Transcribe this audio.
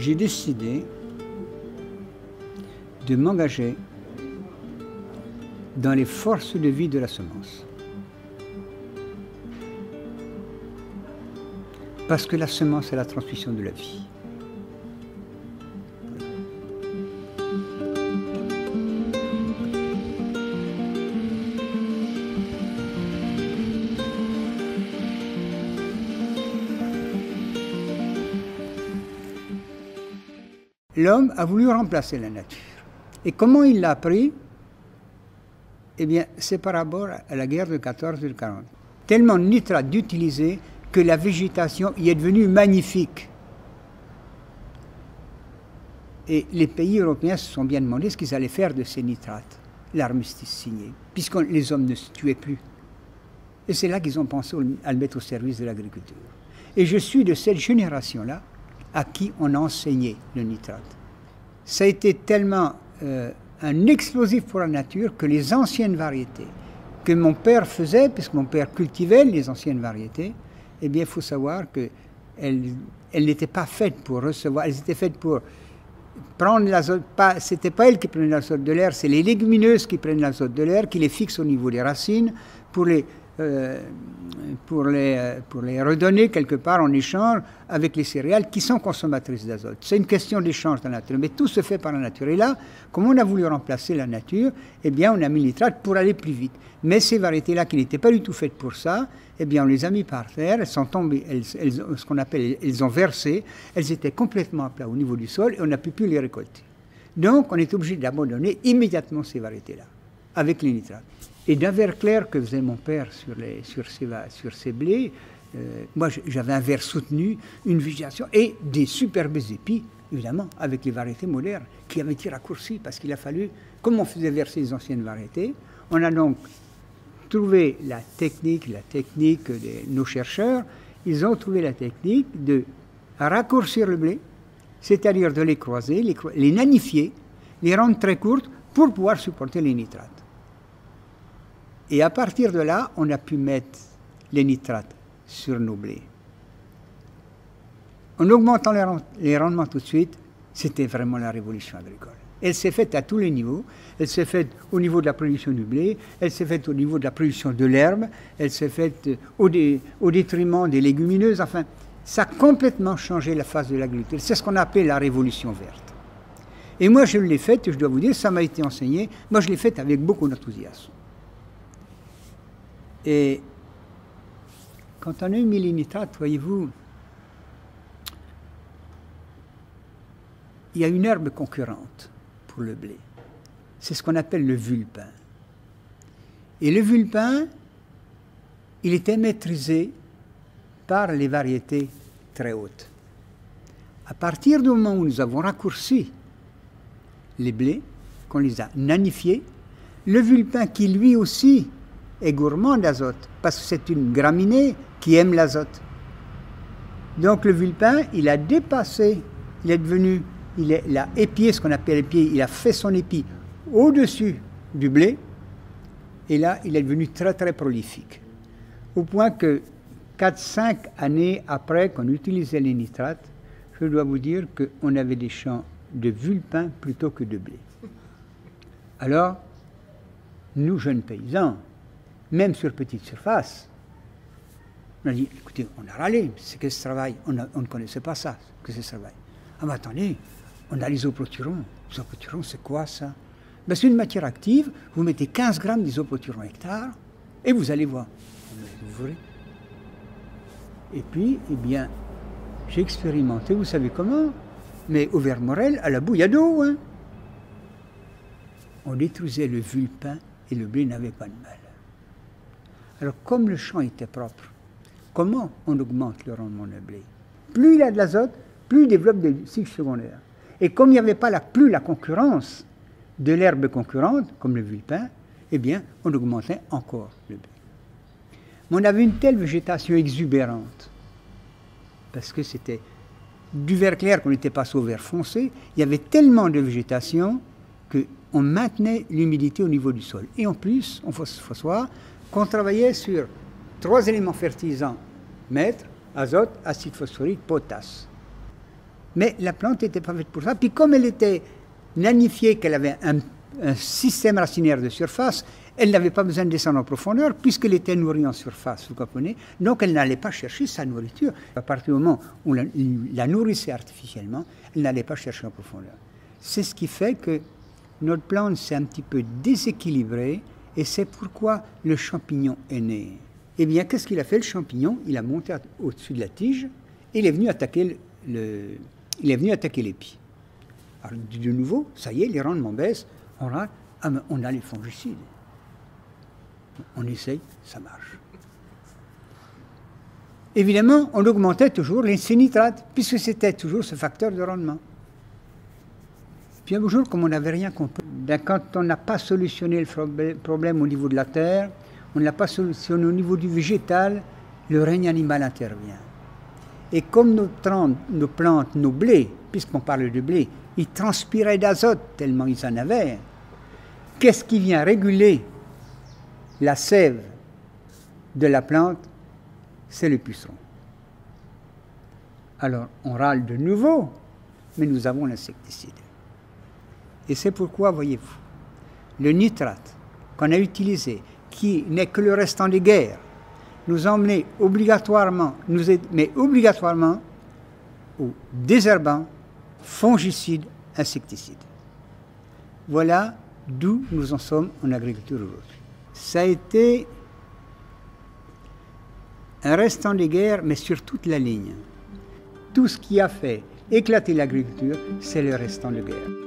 j'ai décidé de m'engager dans les forces de vie de la semence. Parce que la semence est la transmission de la vie. L'homme a voulu remplacer la nature. Et comment il l'a appris? Eh bien, c'est par rapport à la guerre de 14 et de 40. Tellement de nitrates d'utiliser que la végétation y est devenue magnifique. Et les pays européens se sont bien demandé ce qu'ils allaient faire de ces nitrates, l'armistice signé, puisque les hommes ne se tuaient plus. Et c'est là qu'ils ont pensé à le mettre au service de l'agriculture. Et je suis de cette génération-là à qui on a enseigné le nitrate. Ça a été tellement un explosif pour la nature que les anciennes variétés que mon père faisait, puisque mon père cultivait les anciennes variétés, eh bien, il faut savoir qu'elles n'étaient pas faites pour recevoir, elles étaient faites pour prendre l'azote. Ce n'était pas elles qui prenaient l'azote de l'air, c'est les légumineuses qui prennent l'azote de l'air, qui les fixent au niveau des racines pour les redonner quelque part en échange avec les céréales qui sont consommatrices d'azote. C'est une question d'échange dans la nature, mais tout se fait par la nature. Et là, comme on a voulu remplacer la nature, eh bien, on a mis le nitrate pour aller plus vite. Mais ces variétés-là, qui n'étaient pas du tout faites pour ça, eh bien, on les a mis par terre, elles sont tombées, ce qu'on appelle, elles ont versé, elles étaient complètement à plat au niveau du sol et on n'a plus les récolter. Donc, on est obligé d'abandonner immédiatement ces variétés-là, avec les nitrates. Et d'un verre clair que faisait mon père sur ses blés, moi j'avais un verre soutenu, une végétation et des superbes épis, évidemment, avec les variétés modernes, qui avaient été raccourcies parce qu'il a fallu, comme on faisait verser les anciennes variétés, on a donc trouvé la technique de nos chercheurs, ils ont trouvé la technique de raccourcir le blé, c'est-à-dire de les croiser, les nanifier, les rendre très courtes pour pouvoir supporter les nitrates. Et à partir de là, on a pu mettre les nitrates sur nos blés. En augmentant les rendements tout de suite, c'était vraiment la révolution agricole. Elle s'est faite à tous les niveaux. Elle s'est faite au niveau de la production du blé, elle s'est faite au niveau de la production de l'herbe, elle s'est faite au détriment des légumineuses. Enfin, ça a complètement changé la face de l'agriculture. C'est ce qu'on appelle la révolution verte. Et moi, je l'ai faite, je dois vous dire, ça m'a été enseigné. Moi, je l'ai faite avec beaucoup d'enthousiasme. Et quand on a mis les nitrates, voyez-vous, il y a une herbe concurrente pour le blé. C'est ce qu'on appelle le vulpin. Et le vulpin, il était maîtrisé par les variétés très hautes. À partir du moment où nous avons raccourci les blés, qu'on les a nanifiés, le vulpin qui lui aussi est gourmand d'azote, parce que c'est une graminée qui aime l'azote. Donc le vulpin, il a dépassé, il a épié ce qu'on appelle épier, il a fait son épi au-dessus du blé, et là, il est devenu très très prolifique. Au point que 4-5 années après qu'on utilisait les nitrates, je dois vous dire qu'on avait des champs de vulpin plutôt que de blé. Alors, nous jeunes paysans, même sur petite surface, on a dit, écoutez, on a râlé, c'est que ce travail, on ne connaissait pas ça, que c'est ce travail. Ah mais attendez, on a l'isoproturon. L'isoproturon, c'est quoi ça? Ben, c'est une matière active, vous mettez 15 grammes d'isoproturon hectare, et vous allez voir. Vous verrez. Et puis, eh bien, j'ai expérimenté, vous savez comment? Mais au Vermorel, à la bouille d'eau, hein. On détruisait le vulpin et le blé n'avait pas de mal. Alors, comme le champ était propre, comment on augmente le rendement du blé? Plus il a de l'azote, plus il développe des cycles secondaires. Et comme il n'y avait pas plus la concurrence de l'herbe concurrente, comme le vulpin, eh bien, on augmentait encore le blé. Mais on avait une telle végétation exubérante, parce que c'était du vert clair qu'on était passé au vert foncé, il y avait tellement de végétation qu'on maintenait l'humidité au niveau du sol. Et en plus, on faut savoir qu'on travaillait sur 3 éléments fertilisants maîtres, azote, acide phosphorique, potasse. Mais la plante n'était pas faite pour ça. Puis comme elle était nanifiée, qu'elle avait un système racinaire de surface, elle n'avait pas besoin de descendre en profondeur puisqu'elle était nourrie en surface, vous comprenez? Donc elle n'allait pas chercher sa nourriture. À partir du moment où la nourrissait artificiellement, elle n'allait pas chercher en profondeur. C'est ce qui fait que notre plante s'est un petit peu déséquilibrée et c'est pourquoi le champignon est né. Eh bien, qu'est-ce qu'il a fait le champignon? Il a monté au-dessus de la tige et il est venu attaquer l'épi. Alors de nouveau, ça y est, les rendements baissent, on a les fongicides. On essaye, ça marche. Évidemment, on augmentait toujours les nitrates, puisque c'était toujours ce facteur de rendement. Puis un beau jour, comme on n'avait rien compris, quand on n'a pas solutionné le problème au niveau de la terre, on ne l'a pas solutionné au niveau du végétal, le règne animal intervient. Et comme nos plantes, nos blés, puisqu'on parle de blé, ils transpiraient d'azote tellement ils en avaient, qu'est-ce qui vient réguler la sève de la plante? C'est le puceron. Alors, on râle de nouveau, mais nous avons l'insecticide. Et c'est pourquoi, voyez-vous, le nitrate qu'on a utilisé, qui n'est que le restant des guerres, nous emmenait obligatoirement, au désherbant, fongicide, insecticide. Voilà d'où nous en sommes en agriculture aujourd'hui. Ça a été un restant des guerres, mais sur toute la ligne. Tout ce qui a fait éclater l'agriculture, c'est le restant de guerre.